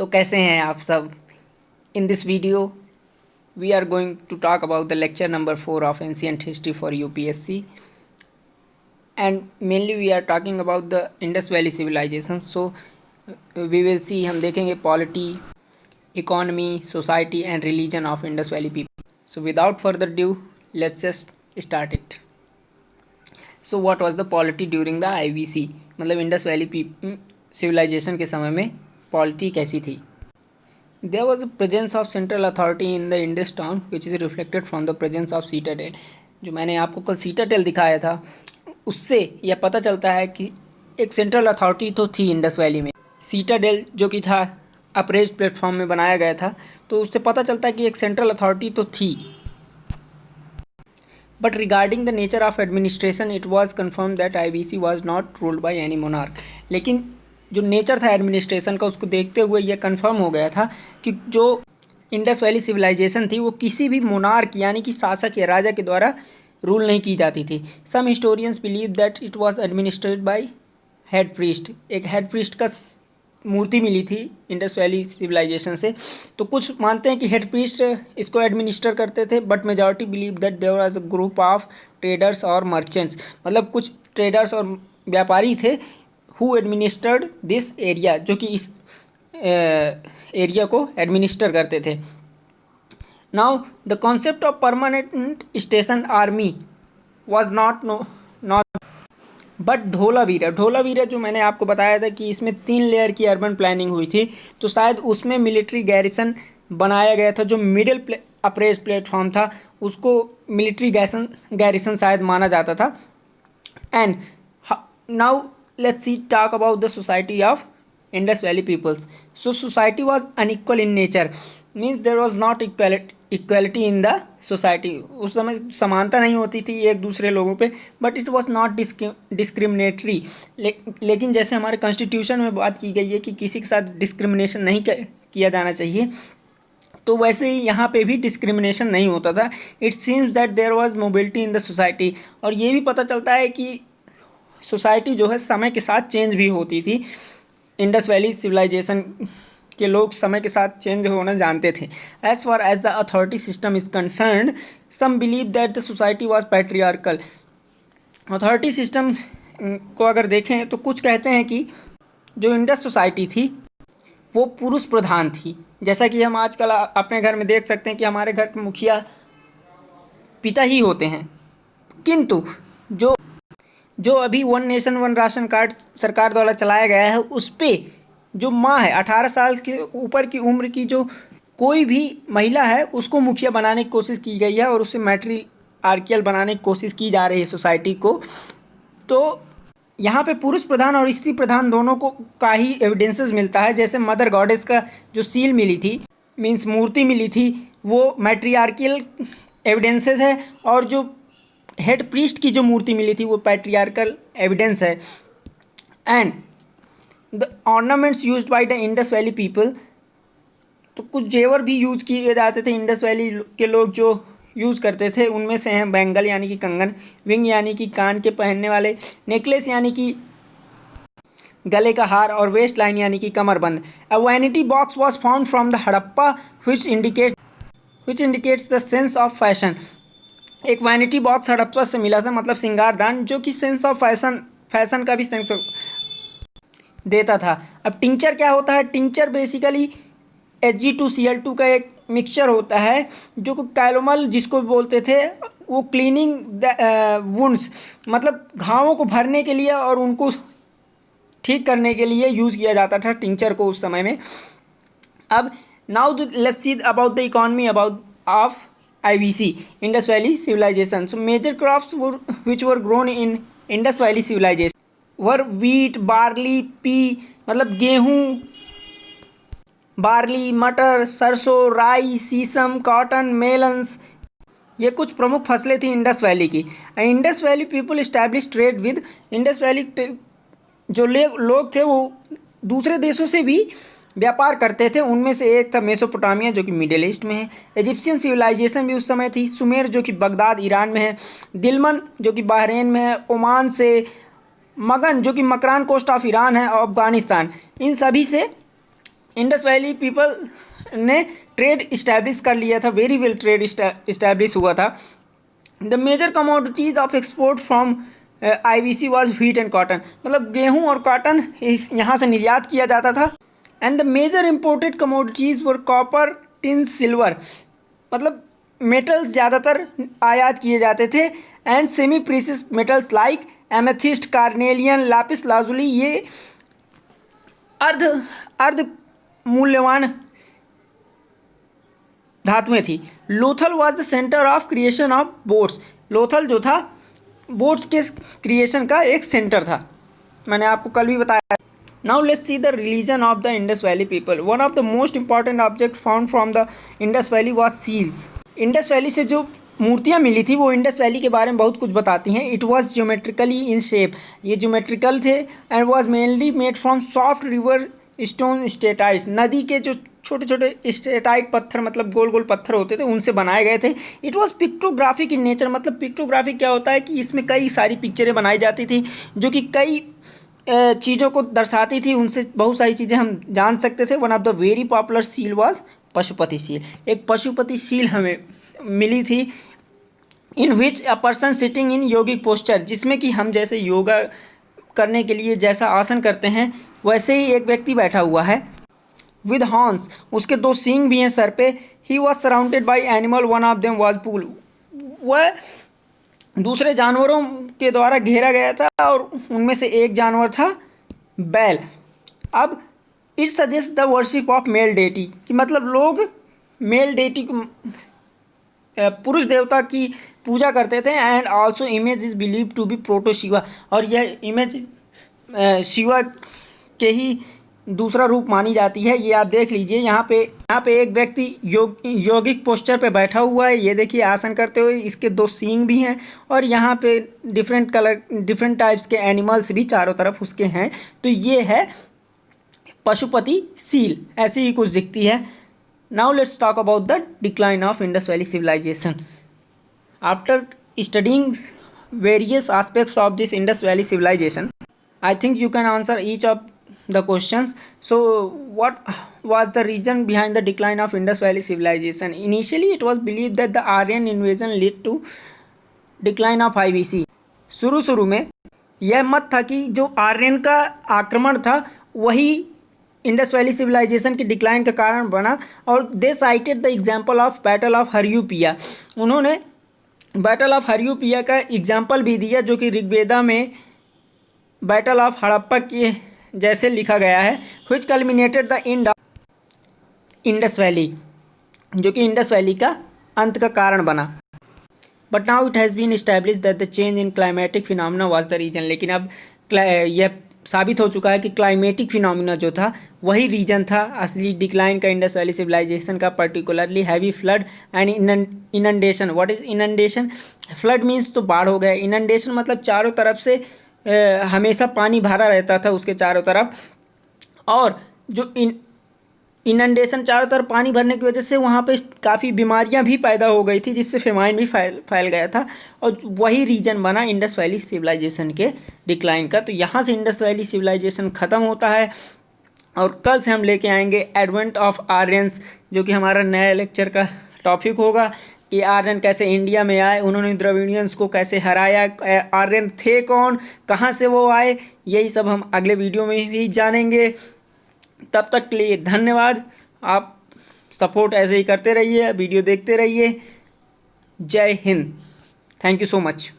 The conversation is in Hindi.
तो कैसे हैं आप सब? In this video we are going to talk about the lecture number 4 of ancient history for UPSC and mainly we are talking about the Indus valley civilization. So we will see, हम देखेंगे polity, economy, society and religion of Indus valley people. So without further due let's just start it. So what was the polity during the IVC, मतलब इंडस वैली सिविलाइजेशन के समय में पॉलिटी कैसी थी. There was a presence of central authority in the Indus town which is reflected from the presence of citadel. जो मैंने आपको कल citadel दिखाया था उससे यह पता चलता है कि एक सेंट्रल अथॉरिटी तो थी इंडस वैली में. citadel जो कि था अप्रेज प्लेटफॉर्म में बनाया गया था, तो उससे पता चलता है कि एक सेंट्रल अथॉरिटी तो थी. But regarding the nature of administration it was confirm that IBC was not ruled by any monarch. लेकिन जो नेचर था एडमिनिस्ट्रेशन का, उसको देखते हुए यह कंफर्म हो गया था कि जो इंडस वैली सिविलाइजेशन थी वो किसी भी मोनार्क यानी कि शासक या राजा के द्वारा रूल नहीं की जाती थी. Some historians believe that it was administrated by head priest. एक हेड प्रीस्ट का मूर्ति मिली थी इंडस वैली सिविलाइजेशन से, तो कुछ मानते हैं कि हेड प्रीस्ट इसको एडमिनिस्टर करते थे, but majority believe that there was a group of traders और मर्चेंट्स. मतलब कुछ ट्रेडर्स और व्यापारी थे who administered this area, जो कि इस एरिया को एडमिनिस्टर करते थे. Now the concept of permanent station army was not but Dholavira जो मैंने आपको बताया था कि इसमें 3 लेयर की अर्बन प्लानिंग हुई थी, तो शायद उसमें मिलिट्री गैरिसन बनाया गया था. जो मिडिल अप्रेज प्लेटफॉर्म था उसको मिलिट्री गैरिसन शायद माना जाता था. And now let's see talk about the society of Indus Valley peoples. So society was unequal in nature, means there was not equality in the society. उस समय समानता नहीं होती थी एक दूसरे लोगों पे, but it was not discriminatory. लेकिन जैसे हमारे कॉन्स्टिट्यूशन में बात की गई है कि किसी के साथ डिस्क्रिमिनेशन नहीं किया जाना चाहिए, तो वैसे ही यहाँ पे भी डिस्क्रिमिनेशन नहीं होता था. It seems that there was mobility in the society. और ये भी पता चलता है कि सोसाइटी जो है समय के साथ चेंज भी होती थी. इंडस वैली सिविलाइजेशन के लोग समय के साथ चेंज होना जानते थे. As far as the authority system is concerned, some believe that the society was patriarchal. Authority system को अगर देखें तो कुछ कहते हैं कि जो इंडस सोसाइटी थी वो पुरुष प्रधान थी. जैसा कि हम आजकल अपने घर में देख सकते हैं कि हमारे घर के मुखिया पिता ही होते हैं, किंतु जो अभी one nation one ration card सरकार द्वारा चलाया गया है उस पर जो माँ है, 18 साल के ऊपर की उम्र की जो कोई भी महिला है उसको मुखिया बनाने की कोशिश की गई है और उसे मैट्रियार्कियल बनाने की कोशिश की जा रही है सोसाइटी को. तो यहाँ पे पुरुष प्रधान और स्त्री प्रधान दोनों को का ही एविडेंसेस मिलता है. जैसे मदर गॉडेस का जो सील मिली थी, मीन्स मूर्ति मिली थी, वो मैट्रियार्कियल एविडेंसेस है, और जो हेड प्रीस्ट की जो मूर्ति मिली थी वो पैट्रियार्कल एविडेंस है. And the ornaments used by the Indus valley people, तो कुछ जेवर भी यूज किए जाते थे इंडस वैली के लोग जो यूज़ करते थे. उनमें से हैं बैंगल यानी कि कंगन, विंग यानी कि कान के पहनने वाले, नेकलेस यानी कि गले का हार, और वेस्ट लाइन यानी कि कमरबंद. A vanity box was found from the Harappa which indicates the sense of fashion. एक वैनिटी बॉक्स हड़प्पा से मिला था, मतलब श्रृंगारदान, जो कि सेंस ऑफ फैशन का भी सेंस देता था. अब टिंचर क्या होता है? टिंचर बेसिकली Hg2Cl2 का एक मिक्सचर होता है जो कि कैलोमल जिसको बोलते थे, वो क्लीनिंग वुंड्स, मतलब घावों को भरने के लिए और उनको ठीक करने के लिए यूज़ किया जाता था टिंचर को उस समय में. अब now let's see about the economy of IVC, Indus Valley civilization. So major crops which were grown in Indus Valley civilization were wheat, barley, pea, मतलब गेहूँ, बार्ली, मटर, सरसों, राई, सीसम, कॉटन, मेलन्स, ये कुछ प्रमुख फसलें थी इंडस वैली की. Indus valley people establish trade with. Indus valley जो लोग थे वो दूसरे देशों से भी व्यापार करते थे. उनमें से एक था मेसोपोटामिया जो कि मिडिल ईस्ट में है. इजिप्शियन सिविलाइजेशन भी उस समय थी. सुमेर जो कि बगदाद ईरान में है. दिलमन जो कि बहरीन में है. ओमान से. मगन जो कि मकरान कोस्ट ऑफ ईरान है और अफगानिस्तान. इन सभी से इंडस वैली पीपल ने ट्रेड इस्टेब्लिश कर लिया था, वेरी वेल ट्रेड इस्टेब्लिश हुआ था। The major commodities of export from IBC was wheat and cotton, मतलब गेहूँ और कॉटन यहाँ से निर्यात किया जाता था। And the major imported commodities were copper, tin, silver, मतलब मेटल्स ज़्यादातर आयात किए जाते थे। And semi precious metals like amethyst, carnelian, lapis lazuli, ये अर्ध अर्ध मूल्यवान धातुएं थी। Lothal was the centre of creation of boats, Lothal जो था बोट्स के क्रिएशन का एक सेंटर था, मैंने आपको कल भी बताया। Now let's see the religion of the Indus valley people. One of the most important object found from the Indus valley was seals. Indus valley से जो मूर्तियाँ मिली थी वो इंडस वैली के बारे में बहुत कुछ बताती हैं। It was geometrically in shape, ये ज्योमेट्रिकल थे। And was mainly made from soft river stone steatites, नदी के जो छोटे छोटे स्टेटाइट पत्थर, मतलब गोल गोल पत्थर होते थे, उनसे बनाए गए थे। It was pictographic in nature, मतलब पिक्टोग्राफिक क्या होता है कि इसमें कई सारी पिक्चरें बनाई जाती थी जो कि कई चीज़ों को दर्शाती थी, उनसे बहुत सारी चीज़ें हम जान सकते थे। One of the very popular seal was Pashupati seal, एक पशुपति सील हमें मिली थी। In which a person sitting in yogic posture, जिसमें कि हम जैसे योगा करने के लिए जैसा आसन करते हैं वैसे ही एक व्यक्ति बैठा हुआ है। विद हॉर्न्स, उसके 2 सींग भी हैं सर पे। He was surrounded by animal, one of them was bull, वह दूसरे जानवरों के द्वारा घेरा गया था और उनमें से एक जानवर था बैल। अब it suggest the worship of male deity, कि मतलब लोग मेल डेटी को, पुरुष देवता की पूजा करते थे। And also image is believe to be proto Shiva, और यह इमेज शिवा के ही दूसरा रूप मानी जाती है। ये आप देख लीजिए, यहाँ पे एक व्यक्ति योगिक पोस्चर पे बैठा हुआ है, ये देखिए आसन करते हुए, इसके 2 सींग भी हैं और यहाँ पे डिफरेंट टाइप्स के एनिमल्स भी चारों तरफ उसके हैं। तो ये है पशुपति सील, ऐसी ही कुछ दिखती है। Now let's talk about the decline of Indus valley civilization. After studying various aspects of this Indus Valley civilization, I think you can answer each of the questions. So what was the reason behind the decline of Indus Valley civilization? Initially it was believed that the Aryan invasion led to decline of IBC. शुरू में यह मत था कि जो आर्यन का आक्रमण था वही इंडस वैली सिविलाइजेशन की डिक्लाइन का कारण बना। और they cited the example of battle of Hariyupiya, उन्होंने बैटल ऑफ हरियूपिया का एग्जाम्पल भी दिया जो कि ऋग्वेदा में बैटल ऑफ हड़प्पा के जैसे लिखा गया है। Which culminated the end of Indus valley, जो कि इंडस वैली का अंत का कारण बना। But now it has been establish that the change in climatic phenomena was the reason, लेकिन अब यह साबित हो चुका है कि क्लाइमेटिक फिनोमिना जो था वही रीजन था असली डिक्लाइन का इंडस वैली सिविलाइजेशन का, particularly heavy flood and inundation. What is inundation? Flood means तो बाढ़ हो गया, इनंडेशन मतलब चारों तरफ से हमेशा पानी भरा रहता था उसके चारों तरफ, और जो इनंडेशन चारों तरफ पानी भरने की वजह से वहाँ पे काफ़ी बीमारियाँ भी पैदा हो गई थी, जिससे फेमाइन भी फैल गया था, और वही रीजन बना इंडस वैली सिविलाइजेशन के डिक्लाइन का। तो यहाँ से इंडस वैली सिविलाइजेशन ख़त्म होता है और कल से हम लेके आएंगे एडवेंट ऑफ आर्यंस, जो कि हमारा नया लेक्चर का टॉपिक होगा कि आर्यन कैसे इंडिया में आए, उन्होंने द्रविडियंस को कैसे हराया, आर्यन थे कौन, कहाँ से वो आए, यही सब हम अगले वीडियो में भी जानेंगे। तब तक के लिए धन्यवाद। आप सपोर्ट ऐसे ही करते रहिए, वीडियो देखते रहिए। जय Hind. Thank you so much.